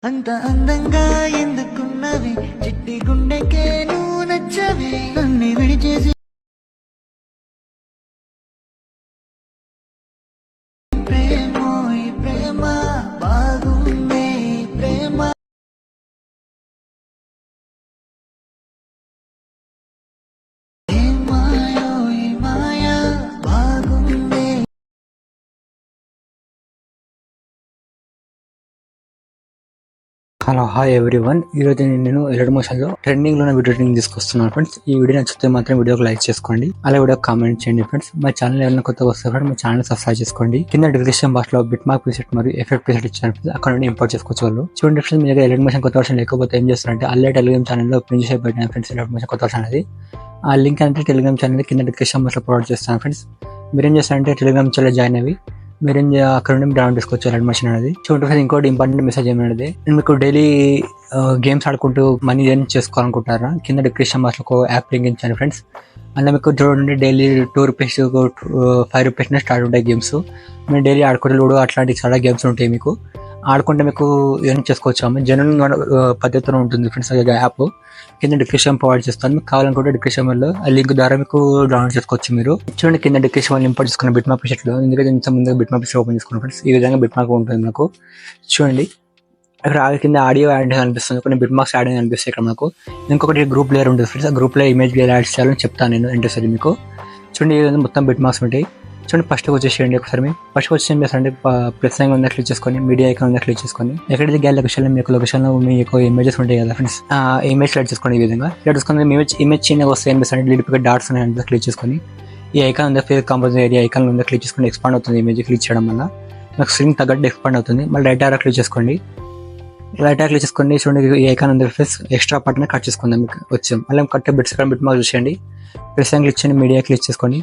అంత అందంగా ఎందుకున్నవి చిట్టి గుండెకే నువ్వు నచ్చవి నన్ను విడిచేసి ప్రేమో ఈ ప్రేమ బాగుందే ఈ ప్రేమ ఏ మాయో ఈ మాయ బాగుందే. Hello hi everyone. ఈరోజు నేను ఎలడ్ మోషన్ లో ట్రెండింగ్ లో ఉన్న వీడియో తీసుకొస్తున్నాను ఫ్రెండ్స్. ఈ వీడియో నచ్చితే మాత్రం వీడియోకి లైక్ చేసుకోండి, అలాగే వీడియో కామెంట్ చేయండి ఫ్రెండ్స్. మా ఛానల్ ఏమైనా కొత్తగా వస్తే ఫ్రెండ్స్ మా ఛానల్ సబ్స్క్రైబ్ చేసుకోండి. కింద డిస్క్రిప్షన్ బాక్స్ లో బిట్ మార్క్ ప్రీసెట్ మరియు ఎఫెక్ట్ ప్రీసెట్ ఇచ్చాను ఫ్రెండ్స్, అక్కడ నుండి ఇంపోర్ట్ చేసుకోవచ్చు. వాళ్ళు చూడండి ఫ్రెండ్స్, మీ దగ్గర ఎలడ్ మోషన్ కొత్త వర్షన్ లేకపోతే ఏం చేస్తారంటే అల్లే టెలిగ్రామ్ ఛానల్ లో ప్రింట్ చేసి పెట్టిన ఫ్రెండ్స్ ఎలడ్ మోషన్ కొత్త వర్షన్ అనేది. ఆ లింక్ అంటే టెలిగ్రామ్ ఛానల్ కింద డిస్క్రిప్షన్ బాక్స్ లో ప్రొవైడ్ చేస్తాను ఫ్రెండ్స్. మీరేం చేస్తారంటే టెలిగ్రామ్ ఛానల్ జాయిన్ అవి మీరేం అక్కడ నుండి డౌన్ చేసుకోవచ్చు ఎలడ్ మోషన్ అనేది. చూడండి ఇంకోటి ఇంపార్టెంట్ మెసేజ్ ఏమైనది, నేను మీకు డైలీ గేమ్స్ ఆడుకుంటూ మనీ ఎర్న్ చేసుకోవాలనుకుంటారా, కింద డిస్క్రిప్షన్ బాక్స్ లో ఒక యాప్ లింక్ ఇచ్చాను ఫ్రెండ్స్. అందులో మీకు చూడండి డైలీ 2 రూపీస్ 5 రూపీస్ స్టార్ట్ ఉంటాయి గేమ్స్. మీరు డైలీ ఆడుకుంటే లూడో అట్లాంటి చాలా గేమ్స్ ఉంటాయి. మీకు ఆడుకుంటే మీకు ఎర్న్ చేసుకోవచ్చు. జనరల్ పద్ధతిలో ఉంటుంది ఫ్రెండ్స్ యాప్. కింద డిస్క్రిప్షన్ ప్రొవైడ్ చేస్తాను, మీకు కావాలనుకుంటే డిస్క్రిప్షన్ లో ఆ లింక్ ద్వారా మీకు డౌన్లోడ్ చేసుకోవచ్చు. మీరు చూడండి కింద డిస్క్రిప్షన్ వల్ల ఇంపోర్ట్ చేసుకున్న బిట్ మ్యాప్ షీట్ లో, ఎందుకంటే ఇంత ముందుగా బిట్ మ్యాప్ ఓపెన్ చేసుకున్నాను ఫ్రెండ్స్. ఈ విధంగా బిట్ మ్యాప్ ఉంటుంది నాకు. చూడండి అక్కడ కింద ఆడియో యాడ్ అనిపిస్తుంది, కొన్ని బిట్ మార్క్స్ యాడ్ అనిపిస్తాయి ఇక్కడ మనకు. ఇంకొకటి గ్రూప్ లేయర్ ఉంటుంది ఫ్రెండ్స్, ఆ గ్రూప్ లో ఇమేజ్ లేయర్ యాడ్ చేయాలని చెప్తాను నేను ఇంట్రెస్ట్ మీకు. చూడండి ఈ విధంగా మొత్తం బిట్ మార్క్స్ ఉంటాయి. చూడండి ఫస్ట్ వచ్చేసేయండి ఒకసారి. మీ ఫస్ట్ వచ్చి ఏం చేస్తారంటే ప్లస్ ఐకాన్ ఉందా క్లిక్ చేసుకొని, మీడియా ఐకాన్ ఉందా క్లిక్ చేసుకొని, ఎక్కడైతే గ్యాలరీ లొకేషన్ మీకు లొకేషన్ లో మీకు ఇమేజెస్ ఉంటాయి కదా ఫ్రెండ్స్, ఆ ఇమేజ్ సెలెక్ట్ చేసుకోండి. ఈ విధంగా సెలెక్ట్ చేసుకుని ఇమేజ్ చిన్నగా వస్తే ఏం చేస్తారంటే లీడ్ పిక్ డాట్స్ ఉన్నాయి క్లిక్ చేసుకొని, ఈ ఐకాన్ ఉందా ఫేస్ కంపోజ్ ఏరియా ఐకాన్ ఉందా క్లిక్ చేసుకొని ఎక్స్పాండ్ అవుతుంది. ఇమేజ్ క్లిక్ చేయడం వల్ల నాకు స్క్రీన్ తగ్గట్టు ఎక్స్పాండ్ అవుతుంది. మళ్ళీ రైట్ ఆరో క్లిక్ చేసుకోండి. రైట్ క్లిక్ చేసుకోండి. చూడండి ఈ ఐకాన్ ఉంది ఫేస్ ఎక్స్ట్రా పార్ట్ కట్ చేసుకుందాం మీకు వచ్చాం. మళ్ళీ కట్ బిట్స్ బిట్ మార్క్ చూసేయండి. ప్లస్ క్లిక్ చేయండి, మీడియా క్లిక్ చేసుకోండి,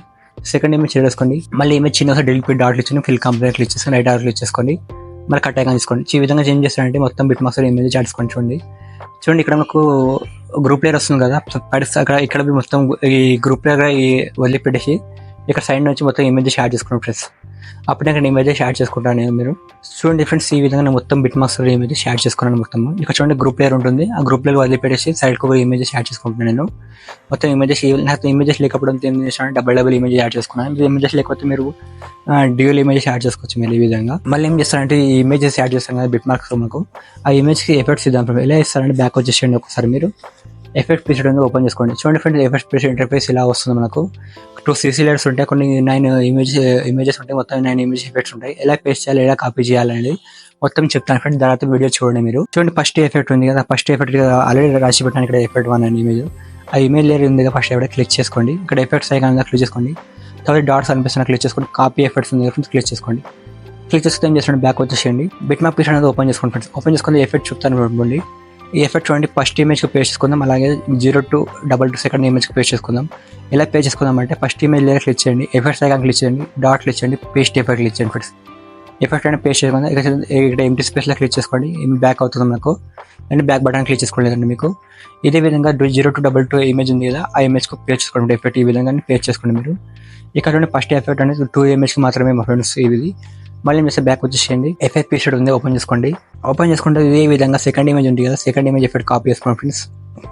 సెకండ్ ఇమేజ్ చేసుకోండి. మళ్ళీ ఇమేజ్ చిన్న డెలిట్ డాట్ ఇచ్చి ఫిల్ కంప్లీట్ క్లిక్ చేసుకొని రైట్ ఆర్ క్లిక్ చేసుకోండి. మళ్ళీ కట్ ఐకాన్ తీసుకోండి. ఈ విధంగా చేంజ్ చేస్తారంటే మొత్తం బిట్ మార్క్స్ ఇమేజ్ చేసుకోండి. చూడండి ఇక్కడ మనకు గ్రూప్ లేయర్ వస్తుంది కదా, ఇక్కడ మొత్తం ఈ గ్రూప్ లేయర్ వదిలిపెట్టేసి ఇక్కడ సైడ్ నుంచి మొత్తం ఇమేజ్ యాడ్ చేసుకోండి ఫ్రెండ్స్. అప్పుడు ఇక్కడ ఇమేజ్ యాడ్ చేసుకుంటాను నేను. మీరు చూడండి ఫ్రెండ్స్, ఈ విధంగా నేను మొత్తం బిట్ మార్క్స్ ఇమేజ్ యాడ్ చేసుకున్నాను మొత్తం. ఇక్కడ చూడండి గ్రూప్ లేయర్ ఉంటుంది, ఆ గ్రూప్ లేయర్ వదిలిపెట్టేసి సైడ్ కు ఇమేజెస్ యాడ్ చేసుకుంటున్నాను నేను మొత్తం. ఇమేజెస్ లేకపోతే ఏం చేస్తాను, డబుల్ ఇమేజ్ యాడ్ చేసుకున్నాను. ఇమేజెస్ లేకపోతే మీరు డ్యూయల్ ఇమేజెస్ యాడ్ చేసుకోవచ్చు మీరు ఈ విధంగా. మళ్ళీ ఏం చేస్తారంటే ఈ ఇమేజెస్ యాడ్ చేస్తాను కదా బిట్ మార్క్స్ మనకు, ఆ ఇమేజ్ కి ఎఫెక్ట్స్ ఇద్దాం. ఎలా ఇస్తారంటే బ్యాక్ వచ్చేసేయండి ఒకసారి. మీరు ఎఫెక్ట్ ప్రీసెట్ ఓపెన్ చేసుకోండి. చూడండి ఫ్రెండ్స్, ఎఫెక్ట్ ప్రీసెట్ ఇంటర్ఫేస్ ఇలా వస్తుంది మనకు. 2 CC లేయర్స్ ఉంటాయి, కొన్ని 9 ఇమేజెస్ ఉంటాయి, మొత్తం 9 ఇమేజ్ ఎఫెక్ట్స్ ఉంటాయి. ఎలా పేస్ట్ చేయాలి, ఎలా కాపీ చేయాలి అనేది మొత్తం చెప్తాను ఫ్రెండ్స్. తర్వాత వీడియో చూడండి మీరు. చూడండి ఫస్ట్ ఎఫెక్ట్ ఉంది కదా, ఫస్ట్ ఎఫెక్ట్ ఆల్రెడీ రాసి పెట్టాను ఇక్కడ ఎఫెక్ట్ 1 అనే ఇమేజ్. ఆ ఇమేజ్ లేయర్ ఉంది కదా, ఫస్ట్ ఎఫెక్ట్ క్లిక్ చేసుకోండి. ఇక్కడ ఎఫెక్ట్స్ ఐకాన్ క్లిక్ చేసుకోండి. తర్వాత డాట్స్ అనిపిస్తున్నా క్లిక్ చేసుకోండి. కాపీ ఎఫెక్ట్స్ ఉంది ఫ్రెండ్స్, క్లిక్ చేసుకోండి. క్లిక్ చేసుకుంటే ఏం చేస్తాను, బ్యాక్ వచ్చేసేయండి. బిట్ మ్యాప్ పీస్ అనేది ఓపెన్ చేసుకోండి ఫ్రెండ్స్. ఓపెన్ చేసుకుని ఎఫెక్ట్ చెప్తాను చూడండి. ఈ ఎఫెక్ట్ చూడండి ఫస్ట్ ఇమేజ్కి పేస్ట్ చేసుకుందాం, అలాగే 0 to 2 సెకండ్ ఇమేజ్కి పేస్ట్ చేసుకుందాం. ఎలా పేస్ట్ చేసుకుందాం అంటే ఫస్ట్ ఇమేజ్ లేయర్ క్లిక్ చేయండి, ఎఫెక్ట్స్ ఐకాన్ క్లిక్ చేయండి, డాట్ క్లిక్ చేయండి, పేస్ట్ ఎఫెక్ట్ క్లిక్ చేయండి ఫ్రెండ్స్. ఎఫెక్ట్ అనేది పేస్ట్ చేసుకుందాం. ఇక్కడ ఎంటీ స్పేస్లో క్లిక్ చేసుకోండి, బ్యాక్ అవుతుంది మనకు. అండ్ బ్యాక్ బటన్ క్లిక్ చేసుకోండి మీకు. ఇదే విధంగా 0 to 2 ఇమేజ్ ఉంది కదా, ఆ ఇమేజ్కి పేస్ట్ చేసుకోండి ఎఫెక్ట్. ఈ విధంగా పేస్ట్ చేసుకోండి మీరు. ఇక్కడ ఫస్ట్ ఎఫెక్ట్ అనేది 2 ఇమేజ్కి మాత్రమే మా ఫ్రెండ్స్ ఇది. మళ్ళీ మీరు బ్యాక్ వచ్చేసేయండి. ఎఫెక్ట్ పీరియడ్ ఉంది ఓపెన్ చేసుకోండి. ఓపెన్ చేసుకుంటే ఇదే విధంగా సెకండ్ ఇమేజ్ ఉంది కదా, సెకండ్ ఇమేజ్ ఎఫెక్ట్ కాపీ చేసుకోండి ఫ్రెండ్స్.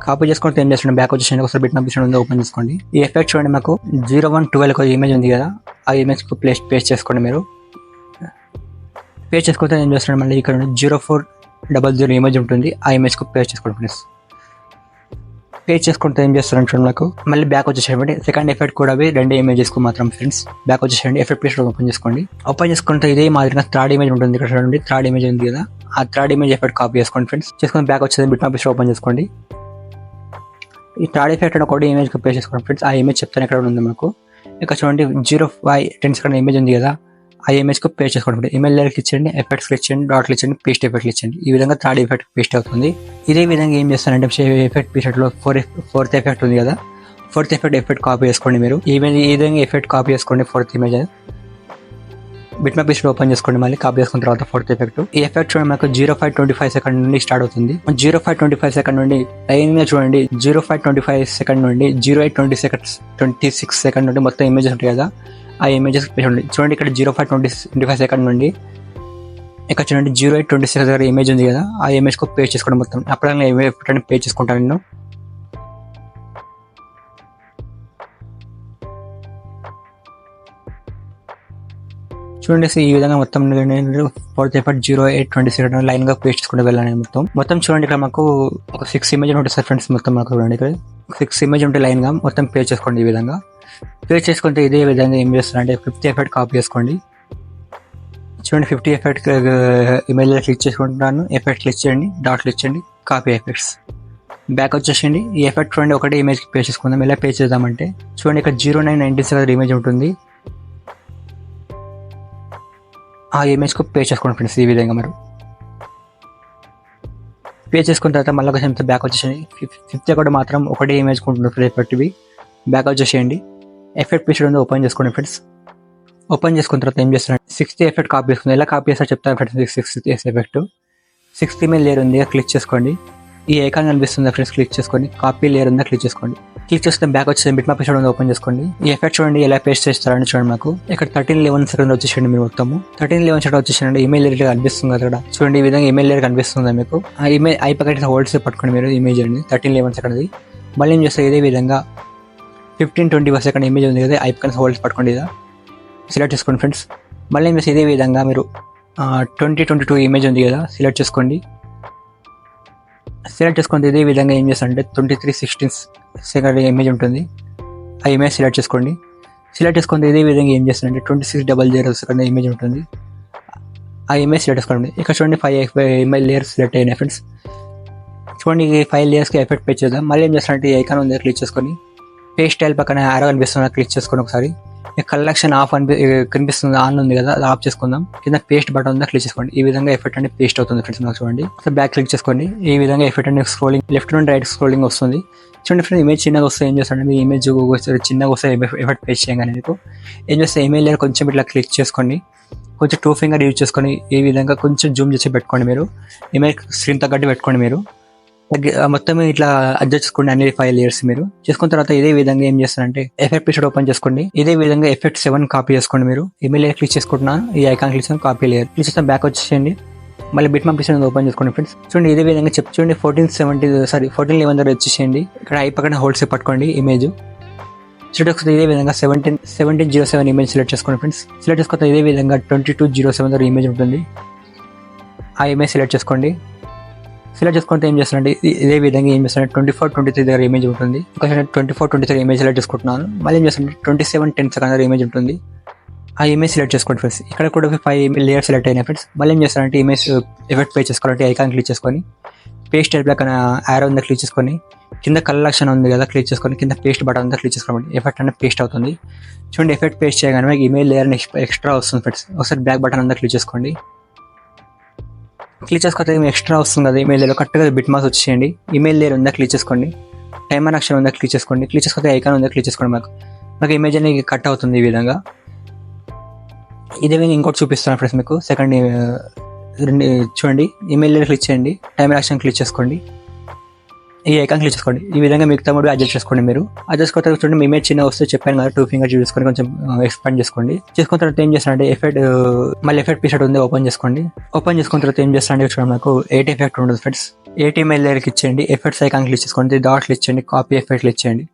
కాపీ చేసుకుంటే ఏం చేస్తుంది, బ్యాక్ వచ్చేసేయండి. ఒకసారి బిట్ మ్యాప్ పీరియడ్ ఉంది ఓపెన్ చేసుకోండి. ఈ ఎఫెక్ట్ చూడండి మాకు 0112 ఇమేజ్ ఉంది కదా, ఆ ఇమేజ్ కు పేస్ట్ చేసుకోండి మీరు. పేస్ట్ చేసుకుంటే ఏం చేస్తున్నాడు, మళ్ళీ ఇక్కడ 0400 ఇమేజ్ ఉంటుంది, ఆ ఇమేజ్ కు పేస్ట్ చేసుకోండి ఫ్రెండ్స్. పేస్ట్ చేసుకుంటే ఏం చేస్తారంటే చూడండి నాకు మళ్ళీ బ్యాక్ వచ్చేసేయండి. సెకండ్ ఎఫెక్ట్ కూడా 2 ఇమేజెస్ కు మాత్రం ఫ్రెండ్స్. బ్యాక్ వచ్చేసేయండి, ఎఫెక్ట్ పీరియడ్ ఓపెన్ చేసుకోండి. ఓపెన్ చేసుకుంటే ఇదే మాదిరిగా థర్డ్ ఇమేజ్ ఉంటుంది, ఇక్కడ చూడండి థర్డ్ ఇమేజ్ ఉంది కదా, ఆ థర్డ్ ఇమేజ్ ఎఫెక్ట్ కాపీ చేసుకోండి ఫ్రెండ్స్. చేసుకుని బ్యాక్ వచ్చేది బిట్ మ్యాప్ ఓపెన్ చేసుకోండి. ఈ థర్డ్ ఎఫెక్ట్ అని ఒకటి ఇమేజ్ పేస్ట్ చేసుకోండి ఫ్రెండ్స్. ఆ ఇమేజ్ చెప్తాను ఎక్కడ ఉంది మనకు. ఇక్కడ చూడండి 0510 సెకండ్ ఇమేజ్ ఉంది కదా, ఆ ఇమేజ్ కు పేస్ట్ చేసుకోండి. ఇమేజ్ లేయర్ క్లిక్ చేయండి, ఎఫెక్ట్స్ క్లిక్ చేయండి, డాట్ క్లిక్ చేయండి, పేస్ట్ ఎఫెక్ట్ క్లిక్ చేయండి. ఈ విధంగా థర్డ్ ఎఫెక్ట్ పేస్ట్ అవుతుంది. ఇదే విధంగా ఏం చేస్తానంటే ఎఫెక్ట్ పీరియడ్ లో ఫోర్త్ ఎఫెక్ట్ ఉంది కదా, ఫోర్త్ ఎఫెక్ట్ కాపీ చేసుకోండి మీరు. ఈ విధంగా ఎఫెక్ట్ కాపీ చేసుకోండి. Fourth image bit map period open చేసుకోండి. మళ్ళీ కాపీ చేసుకున్న తర్వాత ఫోర్త్ ఎఫెక్ట్. ఈ ఎఫెక్ట్ చూడండి మనకు 0525 సెకండ్ నుండి స్టార్ట్ అవుతుంది. 0525 సెకండ్ నుండి లైన్ గా చూడండి 0525 సెకండ్ నుండి 0826 సెకండ్ నుండి మొత్తం ఇమేజెస్ ఉంటాయి కదా, ఆ ఇమేజెస్ చూడండి. ఇక్కడ 0525 సెకండ్ నుండి ఇక్కడ చూడండి 0826 దగ్గర ఇమేజ్ ఉంది కదా, ఆ ఇమేజ్ కు పేస్ట్ చేసుకోండి మొత్తం. అప్పుడైనా ఎఫెక్ట్ అని పేస్ట్ చేసుకుంటాను నేను. చూడండి ఈ విధంగా మొత్తం ఫోర్త్ ఎఫెక్ట్ 0826 లైన్ గా పేస్ట్ చేసుకుంటూ వెళ్ళాను మొత్తం చూడండి. ఇక్కడ మాకు ఒక 6 ఇమేజ్ ఉంటుంది సార్ ఫ్రెండ్స్. మొత్తం మాకు చూడండి ఇక్కడ 6 ఇమేజ్ ఉంటే లైన్ గా మొత్తం పేస్ట్ చేసుకోండి. ఈ విధంగా పేస్ట్ చేసుకుంటే ఇదే విధంగా ఏం చేస్తారంటే 50 ఎఫెక్ట్ కాపీ చేసుకోండి. చూడండి 50 ఎఫెక్ట్ ఇమేజ్ క్లిక్ చేసుకుంటున్నాను. ఎఫెక్ట్ క్లిక్ చేయండి, డాట్ క్లిక్ చేయండి, కాపీ ఎఫెక్ట్స్. బ్యాక్ వచ్చేసింది. ఈ ఎఫెక్ట్ చూడండి ఒకటే ఇమేజ్ పేస్ట్ చేసుకుందాం. ఎలా పేస్ట్ చేద్దామంటే చూడండి ఇక్కడ 0996 ఇమేజ్ ఉంటుంది. ఆ ఇమేజ్ కు పేస్ట్ చేసుకోండి ఫ్రెండ్స్. ఈ విధంగా మరి పేస్ట్ చేసుకున్న తర్వాత మళ్ళీ కొంచెం బ్యాక్ వచ్చేసేయండి. 50 కూడా మాత్రం ఒకటే ఇమేజ్ కొంటుంది ఎఫెక్ట్ ఇవి. బ్యాక్ వచ్చేసేయండి. ఎఫెక్ట్ పేస్ట్ ఉంది ఓపెన్ చేసుకోండి ఫ్రెండ్స్. ఓపెన్ చేసుకున్న తర్వాత ఏం చేస్తారంటే 60 ఎఫెక్ట్ కాపీ చేసుకుంది. ఎలా కాపీ చేస్తారో చెప్తాను ఫ్రెండ్స్. 60 ఎఫెక్ట్ 60 ఇమేజ్ లేయర్ ఉంది, క్లిక్ చేసుకోండి. ఈ ఐకాన్ కనిపిస్తుంది ఫ్రెండ్స్, క్లిక్ చేసుకోండి. కాపీ లేయర్ ఉందా క్లిక్ చేసుకోండి. క్లిక్ చేస్తే బ్యాక్ వచ్చేసి బిట్ మ్యాప్ పేస్ట్ ఓపెన్ చేసుకోండి. ఈ ఎఫెక్ట్ చూడండి ఎలా పేస్ట్ చేస్తారని చూడండి. మాకు ఇక్కడ 1311 సెకండ్ వచ్చేసండి. మీరు మొత్తము 1311 సెకండ్ వచ్చేసండి. ఇమేజ్ లేయర్ కనిపిస్తుంది అక్కడ చూడండి. ఈ విధంగా ఇమేజ్ లేయర్ కనిపిస్తుంది మీకు. ఆ ఇమేజ్ ఐ పకెట్ హోల్డ్స్ పట్టుకోండి మీరు ఇమేజ్ అండి 1311 సెకండ్ది. మళ్ళీ ఏం చేస్తారు ఇదే విధంగా 15-20 సెకండ్ ఇమేజ్ ఉంది కదా, ఐ పకెట్ హోల్డ్స్ పట్టుకోండి. ఇదా సెలెక్ట్ చేసుకోండి ఫ్రెండ్స్. మళ్ళీ ఏం చేస్తే ఇదే విధంగా మీరు 2022 ఇమేజ్ ఉంది కదా, సెలెక్ట్ చేసుకోండి. సెలెక్ట్ చేసుకుంటే ఇదే విధంగా ఏం చేస్తారంటే 2316 సెకండ్ ఇమేజ్ ఉంటుంది. ఆ ఇమేజ్ సెలెక్ట్ చేసుకోండి. సెలెక్ట్ చేసుకుంటే ఇదే విధంగా ఏం చేస్తారంటే 2600 సెకండ్ ఇమేజ్ ఉంటుంది. ఆ ఇమేజ్ సెలెక్ట్ చేసుకోండి. ఇక్కడ చూడండి 5 ఇమేజ్ లేయర్స్ సెలెక్ట్ అయినాయి ఫ్రెండ్స్. చూడండి ఈ 5 లేయర్స్కి ఎఫెక్ట్ పే చేద్దాం. మళ్ళీ ఏం చేస్తారంటే ఈ ఐకాన్ ఉంది క్లిక్ చేసుకొని పేస్ట్ స్టైల్ పక్కన ఆరో కనిపిస్తుంది క్లిక్ చేసుకొని ఒకసారి కలెక్షన్ ఆఫ్ కనిపిస్తుంది ఆన్ ఉంది కదా, అది ఆఫ్ చేసుకుందాం. కింద పేస్ట్ బటన్ ఉందా క్లిక్ చేసుకోండి. ఈ విధంగా ఎఫెక్ట్ అనేది పేస్ట్ అవుతుంది ఫ్రెండ్స్. నాకు చూడండి బ్యాక్ క్లిక్ చేసుకోండి. ఈ విధంగా ఎఫెక్ట్ అనేది స్క్రోలింగ్ లెఫ్ట్ నుండి రైట్ స్క్రోలింగ్ వస్తుంది. చూడండి ఫ్రెండ్స్ ఇమేజ్ చిన్నగా వస్తే ఏం చేస్తారంటే మీ ఇమేజ్ చిన్నగా వస్తే ఎఫెక్ట్ పేస్ట్ చేయగానే మీకు ఏం చేస్తే ఇమేజ్ లేయర్ కొంచెం ఇట్లా క్లిక్ చేసుకోండి. కొంచెం 2 ఫింగర్ యూజ్ చేసుకొని ఈ విధంగా కొంచెం జూమ్ చేసి పెట్టుకోండి. మీరు ఇమేజ్ స్క్రీన్ తగ్గట్టు పెట్టుకోండి. మీరు మొత్తం ఇట్లా అడ్జస్ట్ చేసుకోండి అన్ని 5 లేయర్స్. మీరు చేసుకున్న తర్వాత ఇదే విధంగా ఏం చేస్తారంటే ఎఫెక్ట్ పేస్ట్ ఓపెన్ చేసుకోండి. ఇదే విధంగా ఎఫెక్ట్ 7 కాపీ చేసుకోండి. మీరు ఇమేజ్ లేయర్ క్లిక్ చేసుకుంటున్నాను. ఈ ఐకాన్ క్లిక్ చేసుకుని కాపీ లేయర్ క్లిక్ చేస్తే బ్యాక్ వచ్చేయండి. మళ్ళీ బిట్ మ్యాప్ పేస్ట్ ఓపెన్ చేసుకోండి ఫ్రెండ్స్. చూడండి ఇదే విధంగా చూడండి 1411 దగ్గర వచ్చేసేయండి. ఇక్కడ ఐ పక్కన హోల్డ్స్ పట్టుకోండి ఇమేజ్. సెలెక్ట్ ఇదే విధంగా 1707 ఇమేజ్ సెలెక్ట్ చేసుకోండి ఫ్రెండ్స్. సెలెక్ట్ చేసుకుంటే ఇదే విధంగా 2207 దగ్గర ఇమేజ్ ఉంటుంది. ఆ ఇమేజ్ సెలెక్ట్ చేసుకోండి. సెలెక్ట్ చేసుకుంటే ఏం చేస్తారంటే ఇదే విధంగా ఏం చేస్తారంటే 24-23 దగ్గర ఇమేజ్ ఉంటుంది. ఒక 24-23 ఇమేజ్ సెలెక్ట్ చేసుకుంటున్నాను. మళ్ళీ ఏం చేస్తారంటే 27-10 సెకండ్ దగ్గర ఇమేజ్ ఉంటుంది. ఆ ఇమేజ్ సెలెక్ట్ చేసుకోండి ఫ్రెండ్స్. ఇక్కడ కూడా 5 లేయర్ సెలెక్ట్ అయినాయి ఫ్రెండ్స్. మళ్ళీ ఏం చేస్తారంటే ఇమేజ్ ఎఫెక్ట్ పే చేసుకోవాలంటే ఐకాన్ క్లిక్ చేసుకొని పేస్ట్ టైప్ అక్కడ యారో ఉందా క్లిక్ చేసుకొని కింద కలెక్షన్ ఉంది కదా క్లిక్ చేసుకొని కింద పేస్ట్ బటన్ ఉందా క్లిక్ చేసుకోండి. ఎఫెక్ట్ అనేది పేస్ట్ అవుతుంది. చూడండి ఎఫెక్ట్ పేస్ట్ చేయగానే మీకు ఇమేజ్ లేయర్ ఎక్స్ట్రా వస్తుంది ఫ్రెండ్స్. ఒకసారి బ్యాక్ బటన్ ఉందా క్లిక్ చేసుకోండి. క్లిక్ చేసుకుంటే ఎక్స్ట్రా వస్తుంది కదా ఇమేజ్ లేయర్ కరెక్ట్గా బిట్ మార్క్స్ వచ్చేయండి. ఇమేజ్ లేయర్ ఉందా క్లిక్ చేసుకోండి. టైమర్ అక్షరం ఉందా క్లిక్ చేసుకోండి. క్లిక్ చేసుకుంటే ఐకాన్ ఉందా క్లిక్ చేసుకోండి. మాకు ఇమేజ్ అనేది కట్ అవుతుంది ఈ విధంగా. ఇదే విధంగా ఇంకోటి చూపిస్తాను ఫ్రెండ్స్ మీకు. సెకండ్ చూడండి ఇమేజ్ లేయర్ క్లిక్ చేయండి. టైమర్ అక్షరం క్లిక్ చేసుకోండి. ఈ ఐకాన్ క్లిక్ చేసుకోండి. ఈ విధంగా మిగతా మూడు అడ్జస్ట్ చేసుకోండి. మీరు అడ్జస్ట్ కొత్త చూడండి మీ ఇమేజ్ చిన్న వస్తే చెప్పాను కదా 2 ఫింగర్ చూసుకొని కొంచెం ఎక్స్పాండ్ చేసుకోండి. చేసుకున్న తర్వాత ఏం చేస్తారంటే ఎఫెక్ట్ మళ్ళీ ఎఫెక్ట్ పీసెట్ ఉంది ఓపెన్ చేసుకోండి. ఓపెన్ చేసుకున్న తర్వాత ఏం చేస్తారంటే చూడండి నాకు 8 ఎఫెక్ట్ ఉంటుంది ఫ్రెండ్స్. 8 ఇమేజ్ లేయర్కి ఇచ్చేయండి. ఎఫెక్ట్స్ ఐకాన్ క్లిక్ చేసుకోండి. డాట్ క్లిక్ చేయండి. కాపీ ఎఫెక్ట్ క్లిక్ చేయండి.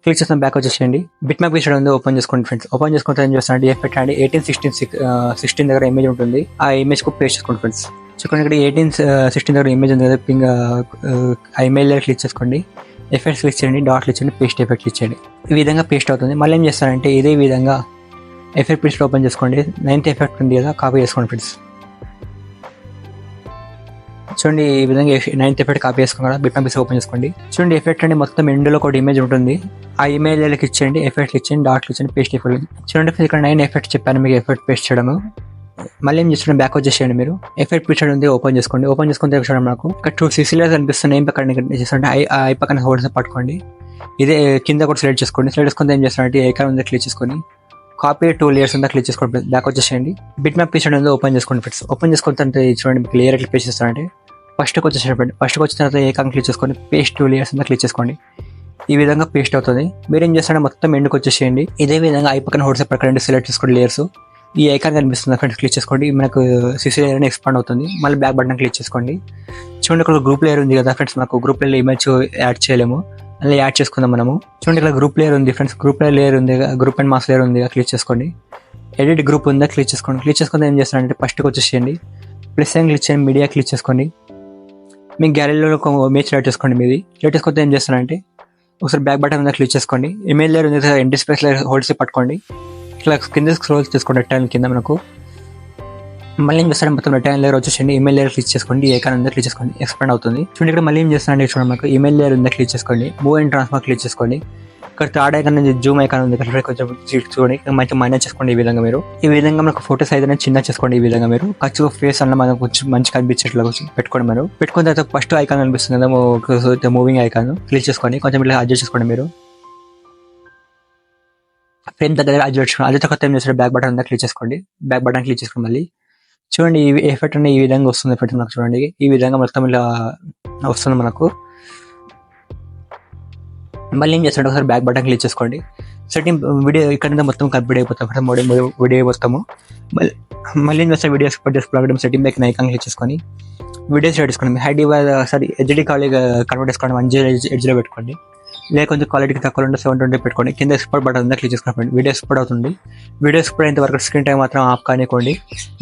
క్లిక్ చేసిన బ్యాక్ వచ్చేసేయండి. బిట్ మ్యాప్ పీసెట్ ఉంది ఓపెన్ చేసుకోండి ఫ్రెండ్స్. ఓపెన్ చేసుకుంటే ఏం చేస్తారంటే ఎఫెక్ట్ అండి 18-16 దగ్గర ఇమేజ్ ఉంటుంది. ఆ ఇమేజ్ కు పేస్ట్ చేసుకోండి ఫ్రెండ్స్. చూడండి ఇక్కడ 18-16 దగ్గర ఇమేజ్ ఉంది కదా పింగ్ ఆ ఇమేజ్ లేయర్ క్లిక్ చేసుకోండి. ఎఫెక్ట్స్ క్లిక్ చేయండి. డాట్ క్లిక్ చేయండి. పేస్ట్ ఎఫెక్ట్ క్లిక్ చేయండి. ఈ విధంగా పేస్ట్ అవుతుంది. మళ్ళీ ఏం చేస్తారంటే ఇదే విధంగా ఎఫెక్ట్ పీసెట్ ఓపెన్ చేసుకోండి. 9th ఎఫెక్ట్ ఉంది కదా కాపీ చేసుకోండి ఫ్రెండ్స్. చూడండి ఈ విధంగా 9th ఎఫెక్ట్ కాపీ చేసుకోండి కదా బిట్ మ్యాప్ పీసెట్ ఓపెన్ చేసుకోండి. చూడండి ఎఫెక్ట్ అండి మొత్తం ఎండ్లో ఒక ఇమేజ్ ఉంటుంది. ఆ ఇమేజ్ లేయర్కి ఇచ్చేయండి. ఎఫెక్ట్ క్లిక్ చేయండి. డాట్ క్లిక్ చేయండి. పేస్ట్ ఎఫెక్ట్ చూడండి ఇక్కడ 9 ఎఫెక్ట్ చెప్పాను మీకు ఎఫెక్ట్ పేస్ట్ చేయడము. మళ్ళీ ఏం చేస్తుండే బ్యాక్ వచ్చేసేయండి. మీరు ఎఫెక్ట్ పీసెట్ ఉంది ఓపెన్ చేసుకోండి. ఓపెన్ చేసుకుంటే చూడండి నాకు ఇక్కడ 2 సిసిలర్స్ అనిపిస్తున్నాయి. ఏం పక్కన చేస్తుంటే ఐ పక్కన హోల్డ్స్ పట్టుకోండి. ఇదే కింద కూడా సెలెక్ట్ చేసుకోండి. సెలెక్ట్ చేసుకుంటే ఏం చేస్తారంటే ఐకాన్ ఉంది క్లిక్ చేసుకొని కాపీ 2 లేయర్స్ ఉందా క్లిక్ చేసుకోండి. బ్యాక్ వచ్చేసేయండి. బిట్ మ్యాప్ పీసెట్ ఉంది ఓపెన్ చేసుకోండి ఫ్రెండ్స్. ఓపెన్ చేసుకుంటే చూడండి మీకు లేయర్ ఎట్లా పేస్ట్ చేస్తారంటే ఫస్ట్కి వచ్చేసేయండి. ఫస్ట్కి వచ్చిన తర్వాత ఐకాన్ క్లిక్ చేసుకొని పేస్ట్ 2 లేయర్స్ ఉందా క్లిక్ చేసుకోండి. ఈ విధంగా పేస్ట్ అవుతుంది. మీరు ఏం చేస్తారంటే మొత్తం ఎండ్కి వచ్చేసేయండి. ఇదే విధంగా ఐ పక్కన హోల్డ్స్ పక్కన సెలెక్ట్ చేసుకోండి లేయర్స్. ఈ ఐకాన్ కనిపిస్తుంది ఫ్రెండ్స్, క్లిక్ చేసుకోండి. మనకు సిసి లేయర్ ఎక్స్పాండ్ అవుతుంది. మళ్ళీ బ్యాక్ బటన్ క్లిక్ చేసుకోండి. చూడండి ఇక్కడ గ్రూప్ లేయర్ ఉంది కదా ఫ్రెండ్స్, మనకు గ్రూప్ లేయర్ ఇమేజ్ యాడ్ చేయలేము, అలా యాడ్ చేసుకుందాం మనము. చూడండి ఇక్కడ గ్రూప్ లేయర్ ఉంది ఫ్రెండ్స్, గ్రూప్ లేయర్ ఉంది, గ్రూప్ అండ్ మాస్ లేయర్ ఉంది, క్లిక్ చేసుకోండి. ఎడిట్ గ్రూప్ ఉందా క్లిక్ చేసుకోండి. క్లిక్ చేసుకుంటే ఏం చేస్తారంటే ఫస్ట్కి వచ్చేసేయండి, ప్లస్ అని క్లిక్ చేయండి, మీడియా క్లిక్ చేసుకోండి. మీ గ్యాలరీలో ఒక ఇమేజ్ యాడ్ చేసుకోండి. మీది యాడ్ చేసుకుంటే ఏం చేస్తారంటే ఒకసారి బ్యాక్ బటన్ మీద క్లిక్ చేసుకోండి. ఇమేజ్ లేయర్ ఉంది, ఎంటీ స్పేస్ లేయర్ హోల్డ్స్ పట్టుకోండి. ఇట్లా కింద స్క్రోల్ చేసుకోండి, టైం కింద మనకు మళ్ళీ ఏం చేస్తారంటే మొత్తం రెక్టాంగిల్ లేయర్ వచ్చేసండి. ఈమెయిల్ లేయర్ క్లిక్ చేసుకోండి, ఈ ఐకాన్ ఉందా క్లిక్ చేసుకోండి, ఎక్స్పాండ్ అవుతుంది. చూడండి ఇక్కడ మళ్ళీ ఏం చేస్తారంటే చూడండి మనకు ఈమెయిల్ లేయర్ ఉందా క్లిక్ చేసుకోండి, మూవ్ అండ్ ట్రాన్స్ఫర్ క్లిక్ చేసుకోండి. ఇక్కడ థర్డ్ ఐకాన్ నుంచి జూమ్ ఐకాన్ ఉంది, ఇక్కడ కొంచెం చూడండి, మంచి మైనస్ చేసుకోండి. ఈ విధంగా మీరు ఈ విధంగా మనకు ఫోటో సైజ్ అనేది చిన్న చేసుకోండి. ఈ విధంగా మీరు ఖర్చు ఫేస్ అన్న మనకు కొంచెం మంచి కనిపించేట్లా పెట్టుకోండి. మీరు పెట్టుకున్న తర్వాత ఫస్ట్ ఐకాన్ కనిపిస్తుంది కదా మూవింగ్ ఐకాన్, క్లిక్ చేసుకోండి, కొంచెం ఇట్లా అడ్జస్ట్ చేసుకోండి. మీరు ఫ్రేమ్ దగ్గర అడ్జస్ట్ చేసుకోండి. అదే తర్వాత ఏం చేస్తారు బ్యాక్ బటన్ ఉందా క్లిక్ చేసుకోండి, బ్యాక్ బటన్ క్లిక్ చేసుకోండి. మళ్ళీ చూడండి ఈ ఎఫెక్ట్ అనేది ఈ విధంగా వస్తుంది. ఎఫెక్ట్ మనకు చూడండి ఈ విధంగా మొత్తం ఇలా వస్తుంది మనకు. మళ్ళీ ఏం చేస్తాడు ఒకసారి బ్యాక్ బటన్ క్లిక్ చేసుకోండి. సెట్టింగ్ వీడియో ఇక్కడ మొత్తం కంప్లీట్ అయిపోతాం, వీడియో అయిపోతాము. మళ్ళీ ఏం చేస్తాం వీడియో ఎక్స్పోర్ట్ చేసుకోవడం, సెట్టింగ్ బ్యాక్ ఐకాన్ క్లిక్ చేసుకొని వీడియోస్ యాడ్ చేసుకోండి. హైడ్ హెచ్డి క్వాలిటీ కన్వర్ట్ చేసుకోండి, 1 ఎడ్జ్లో పెట్టుకోండి. లేదా కొంచెం క్వాలిటీకి తక్కువ ఉంటే 720 పెట్టుకోండి. కింద ఎక్స్పోర్ట్ బటన్ ఉందా క్లిక్ చేసుకోండి. వీడియో ఎక్స్పోర్ట్ అవుతుంది. వీడియో ఎక్స్పోర్ట్ అయిన వరకు స్క్రీన్ టైం మాత్రం ఆఫ్ కానివ్వండి,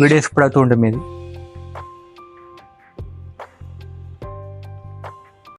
వీడియో ఎక్స్పోర్ట్ అవుతూ ఉంటుంది. మీది